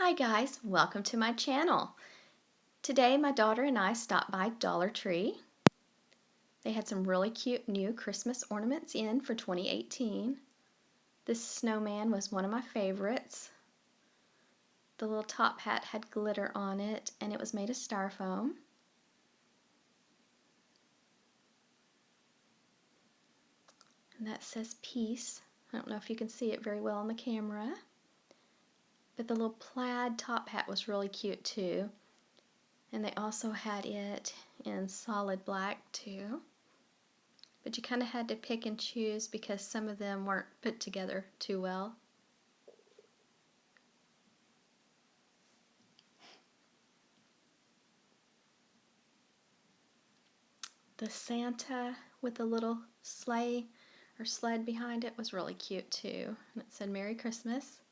Hi guys, welcome to my channel. Today my daughter and I stopped by Dollar Tree. They had some really cute new Christmas ornaments in for 2018. This snowman was one of my favorites. The little top hat had glitter on it and it was made of styrofoam. And that says peace. I don't know if you can see it very well on the camera. But the little plaid top hat was really cute too. And they also had it in solid black too. But you kind of had to pick and choose because some of them weren't put together too well. The Santa with the little sleigh or sled behind it was really cute too. And it said Merry Christmas.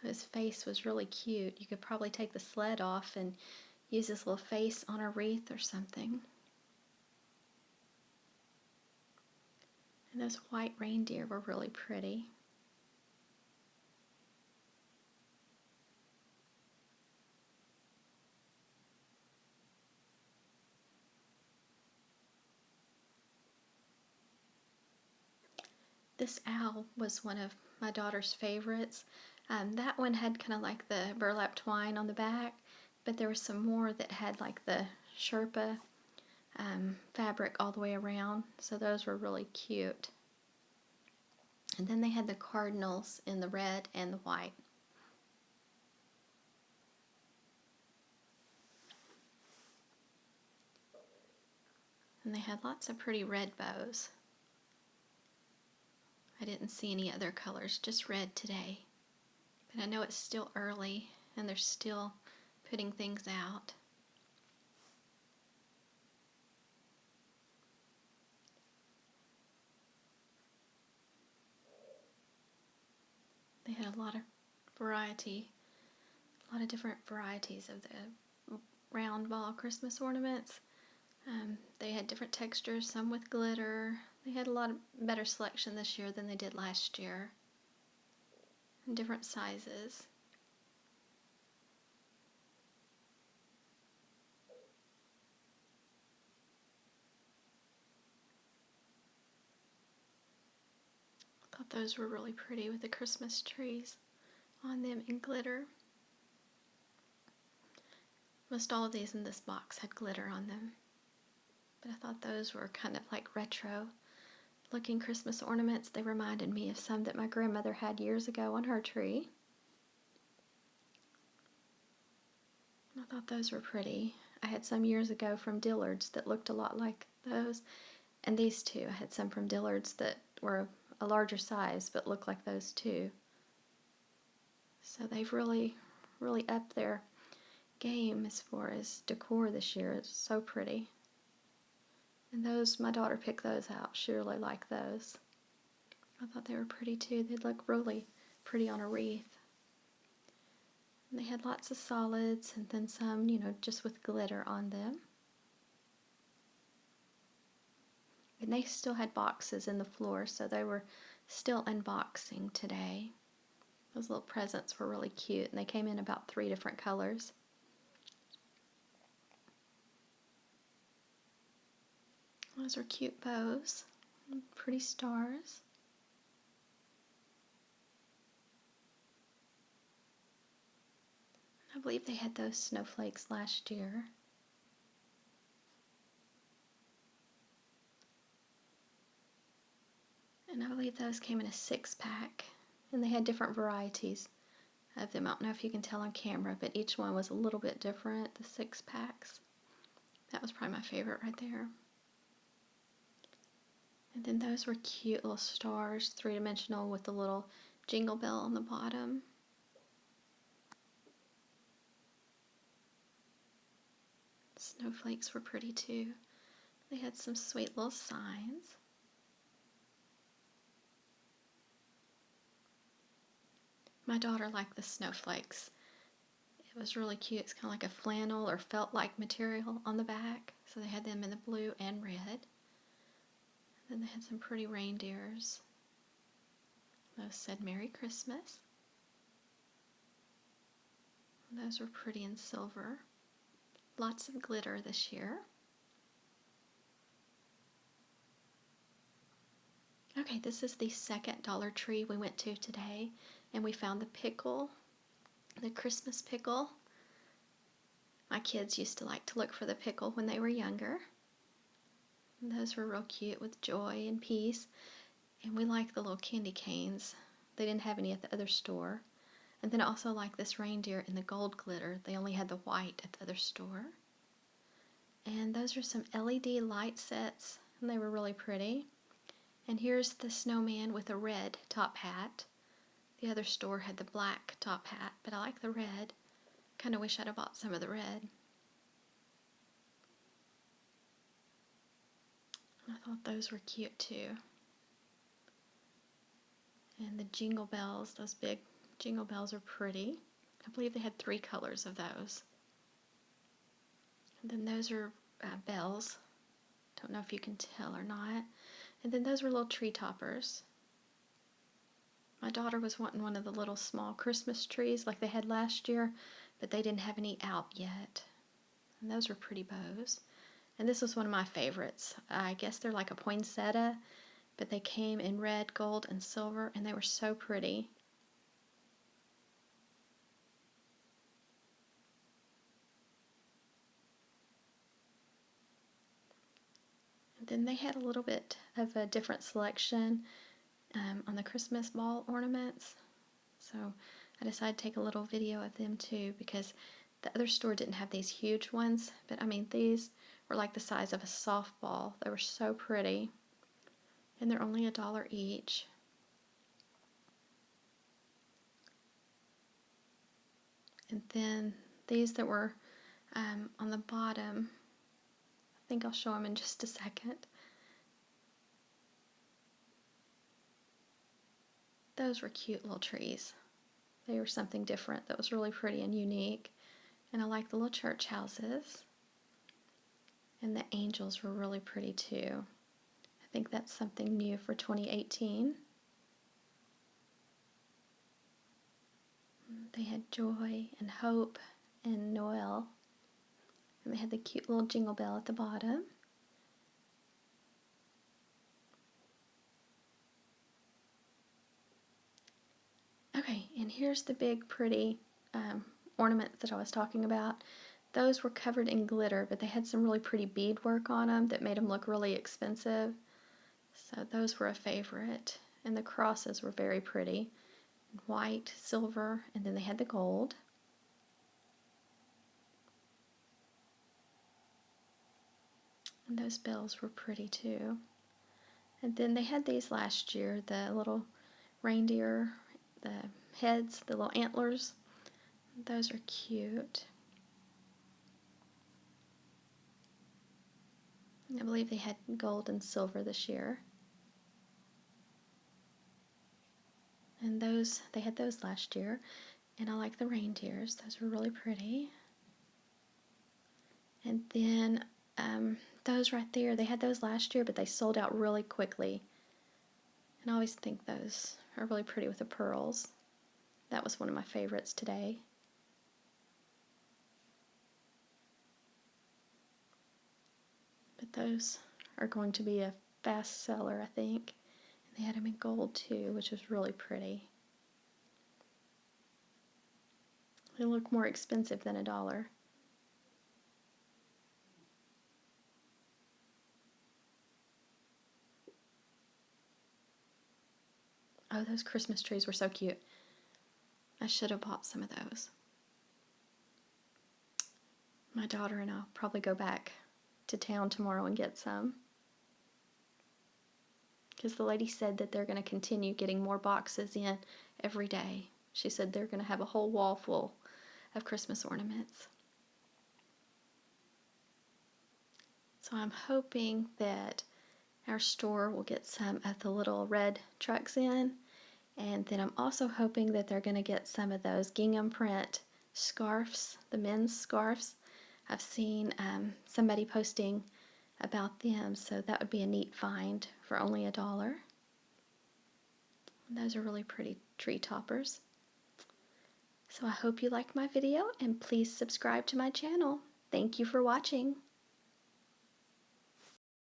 So his face was really cute. You could probably take the sled off and use his little face on a wreath or something. And those white reindeer were really pretty. This owl was one of my daughter's favorites. That one had kind of like the burlap twine on the back, but there were some more that had like the Sherpa fabric all the way around, so those were really cute. And then they had the cardinals in the red and the white. And they had lots of pretty red bows. I didn't see any other colors, just red today. But I know it's still early and they're still putting things out. They had a lot of variety, a lot of different varieties of the round ball Christmas ornaments. They had different textures, some with glitter. They had a lot of better selection this year than they did last year. And different sizes. I thought those were really pretty with the Christmas trees on them in glitter. Most all of these in this box had glitter on them. But I thought those were kind of like retro looking Christmas ornaments. They reminded me of some that my grandmother had years ago on her tree. I thought those were pretty. I had some years ago from Dillard's that looked a lot like those. And these two, I had some from Dillard's that were a larger size but looked like those too. So they've really upped their game as far as decor this year. It's so pretty. And those, my daughter picked those out. She really liked those. I thought they were pretty too. They'd look really pretty on a wreath. And they had lots of solids and then some, just with glitter on them. And they still had boxes in the floor, so they were still unboxing today. Those little presents were really cute, and they came in about 3 different colors. Those are cute bows, pretty stars. I believe they had those snowflakes last year. And I believe those came in a 6-pack. And they had different varieties of them. I don't know if you can tell on camera, but each one was a little bit different, the 6-packs. That was probably my favorite right there. And then those were cute little stars, 3-dimensional with the little jingle bell on the bottom. Snowflakes were pretty too. They had some sweet little signs. My daughter liked the snowflakes. It was really cute. It's kind of like a flannel or felt-like material on the back. So they had them in the blue and red. Then they had some pretty reindeers. Those said Merry Christmas. Those were pretty in silver. Lots of glitter this year. Okay, this is the second Dollar Tree we went to today, and we found the pickle, the Christmas pickle. My kids used to like to look for the pickle when they were younger. And those were real cute with joy and peace. And we like the little candy canes. They didn't have any at the other store. And then I also like this reindeer in the gold glitter. They only had the white at the other store. And those are some LED light sets, and they were really pretty. And here's the snowman with a red top hat. The other store had the black top hat, but I like the red. Kind of wish I'd have bought some of the red. I thought those were cute too. And the jingle bells, those big jingle bells are pretty. I believe they had 3 colors of those. And then those are bells. Don't know if you can tell or not. And then those were little tree toppers. My daughter was wanting one of the little small Christmas trees like they had last year, but they didn't have any out yet. And those were pretty bows. And this was one of my favorites. I guess they're like a poinsettia, but they came in red, gold, and silver, and they were so pretty. And then they had a little bit of a different selection on the Christmas ball ornaments. So I decided to take a little video of them too, because the other store didn't have these huge ones, but I mean, these were like the size of a softball. They were so pretty, and they're only $1 each. And then these that were on the bottom, I think I'll show them in just a second. Those were cute little trees. They were something different that was really pretty and unique. And I like the little church houses. And the angels were really pretty too. I think that's something new for 2018. They had joy and hope and Noel. And they had the cute little jingle bell at the bottom. Okay, and here's the big pretty ornaments that I was talking about. Those were covered in glitter, but they had some really pretty beadwork on them that made them look really expensive. So those were a favorite. And the crosses were very pretty. White, silver, and then they had the gold. And those bells were pretty too. And then they had these last year, the little reindeer, the heads, the little antlers. Those are cute. I believe they had gold and silver this year. And those, they had those last year. And I like the reindeers. Those were really pretty. And then those right there, they had those last year, but they sold out really quickly. And I always think those are really pretty with the pearls. That was one of my favorites today. But those are going to be a fast seller, I think. And they had them in gold too, which was really pretty. They look more expensive than $1. Oh, those Christmas trees were so cute. I should have bought some of those. My daughter and I'll probably go back to town tomorrow and get some. Because the lady said that they're going to continue getting more boxes in every day. She said they're going to have a whole wall full of Christmas ornaments. So I'm hoping that our store will get some of the little red trucks in. And then I'm also hoping that they're going to get some of those gingham print scarves, the men's scarves. I've seen somebody posting about them, so that would be a neat find for only $1. And those are really pretty tree toppers. So So I hope you liked my video and please subscribe to my channel. Thank you for watching.